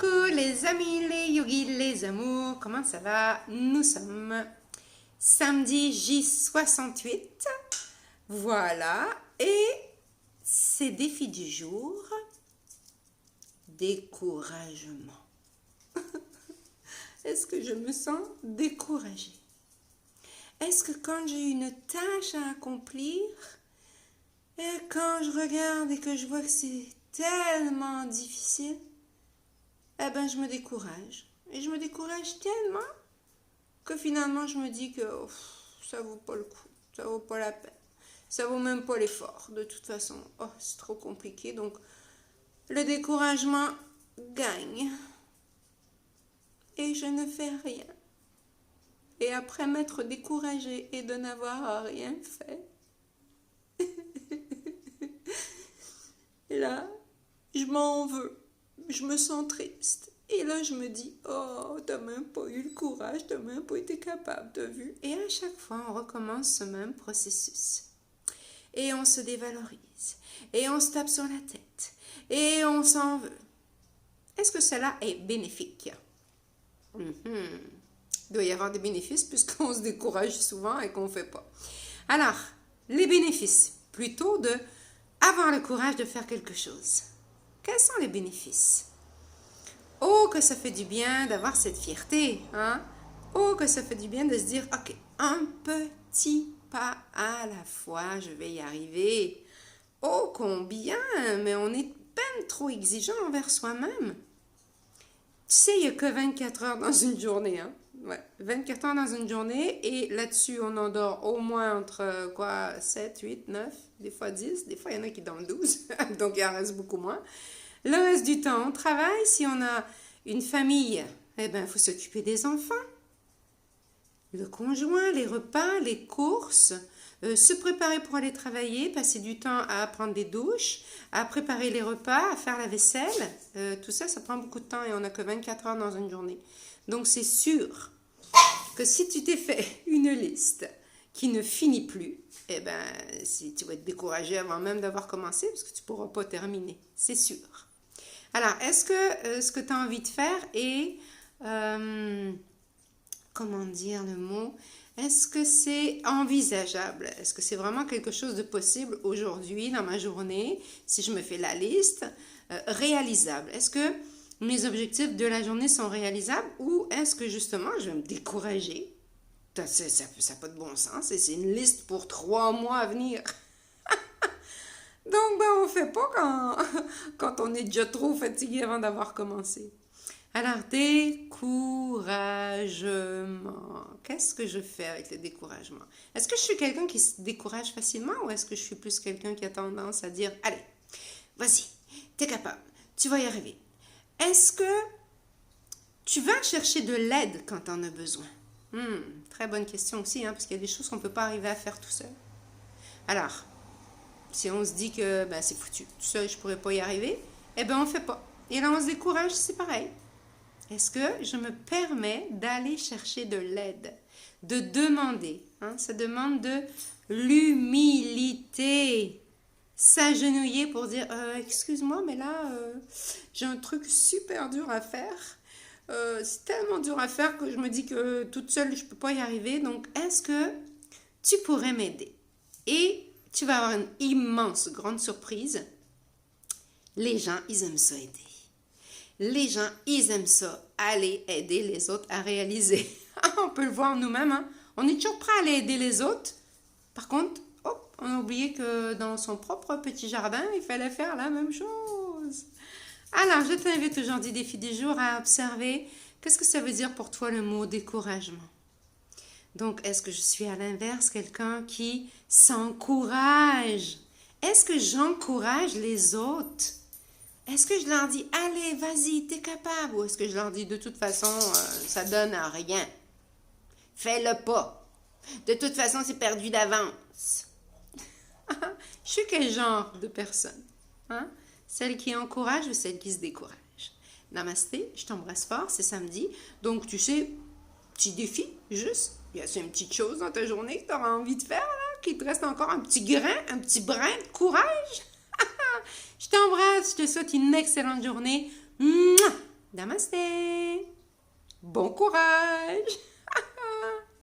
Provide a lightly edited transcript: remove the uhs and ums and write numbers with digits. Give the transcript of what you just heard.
Coucou les amis, les yogis, les amours, comment ça va? Nous sommes samedi J68, voilà, et c'est défi du jour, découragement. Est-ce que je me sens découragée? Est-ce que quand j'ai une tâche à accomplir, et quand je regarde et que je vois que c'est tellement difficile, eh ben je me décourage. Et je me décourage tellement que finalement je me dis que ça vaut pas le coup, ça vaut pas la peine, ça vaut même pas l'effort. De toute façon, c'est trop compliqué. Donc le découragement gagne. Et je ne fais rien. Et après m'être découragée et de n'avoir rien fait, et là, je m'en veux. Je me sens triste. Et là, je me dis, t'as même pas eu le courage, t'as même pas été capable, t'as vu? Et à chaque fois, on recommence ce même processus. Et on se dévalorise. Et on se tape sur la tête. Et on s'en veut. Est-ce que cela est bénéfique? Il doit y avoir des bénéfices puisqu'on se décourage souvent et qu'on ne fait pas. Alors, les bénéfices, plutôt de avoir le courage de faire quelque chose. Quels sont les bénéfices? Oh, que ça fait du bien d'avoir cette fierté, hein? Oh, que ça fait du bien de se dire, ok, un petit pas à la fois, je vais y arriver. Oh, combien, mais on est peine trop exigeant envers soi-même. Tu sais, il n'y a que 24 heures dans une journée, hein? Ouais, 24 heures dans une journée, et là-dessus, on en dort au moins entre, 7, 8, 9, des fois 10, des fois il y en a qui dorment 12, donc il en reste beaucoup moins. Le reste du temps, on travaille. Si on a une famille, eh bien, il faut s'occuper des enfants, le conjoint, les repas, les courses, se préparer pour aller travailler, passer du temps à prendre des douches, à préparer les repas, à faire la vaisselle. Tout ça, ça prend beaucoup de temps et on n'a que 24 heures dans une journée. Donc, c'est sûr que si tu t'es fait une liste qui ne finit plus, eh bien, si tu vas être découragé avant même d'avoir commencé parce que tu ne pourras pas terminer, c'est sûr. Alors, est-ce que ce que tu as envie de faire est, comment dire le mot, est-ce que c'est envisageable? Est-ce que c'est vraiment quelque chose de possible aujourd'hui dans ma journée, si je me fais la liste, réalisable? Est-ce que mes objectifs de la journée sont réalisables ou est-ce que justement je vais me décourager? Ça n'a pas de bon sens et c'est une liste pour 3 mois à venir. Donc, on ne fait pas quand on est déjà trop fatigué avant d'avoir commencé. Alors, découragement. Qu'est-ce que je fais avec le découragement? Est-ce que je suis quelqu'un qui se décourage facilement ou est-ce que je suis plus quelqu'un qui a tendance à dire, allez, vas-y, t'es capable, tu vas y arriver. Est-ce que tu vas chercher de l'aide quand tu en as besoin? Très bonne question aussi, hein, parce qu'il y a des choses qu'on ne peut pas arriver à faire tout seul. Alors, si on se dit que c'est foutu, tout seul je ne pourrais pas y arriver, eh bien on ne fait pas. Et là on se décourage, c'est pareil. Est-ce que je me permets d'aller chercher de l'aide, de demander, hein? Ça demande de l'humilité. S'agenouiller pour dire excuse-moi, mais là j'ai un truc super dur à faire. C'est tellement dur à faire que je me dis que toute seule je ne peux pas y arriver. Donc est-ce que tu pourrais m'aider? Et tu vas avoir une immense, grande surprise. Les gens, ils aiment ça aider. Les gens, ils aiment ça, aller aider les autres à réaliser. On peut le voir nous-mêmes, hein? On est toujours prêt à aller aider les autres. Par contre, on a oublié que dans son propre petit jardin, il fallait faire la même chose. Alors, je t'invite aujourd'hui, défi du jour, à observer qu'est-ce que ça veut dire pour toi le mot découragement. Donc, est-ce que je suis à l'inverse quelqu'un qui s'encourage? Est-ce que j'encourage les autres? Est-ce que je leur dis, allez, vas-y, t'es capable? Ou est-ce que je leur dis, de toute façon, ça donne à rien? Fais-le pas. De toute façon, c'est perdu d'avance. Je suis quel genre de personne? Hein? Celle qui encourage ou celle qui se décourage? Namasté, je t'embrasse fort, c'est samedi. Donc, tu sais, petit défi, juste. Il y a une petite chose dans ta journée que tu auras envie de faire, là, qu'il te reste encore un petit grain, un petit brin de courage. Je t'embrasse, je te souhaite une excellente journée. Mouah! Namasté! Bon courage!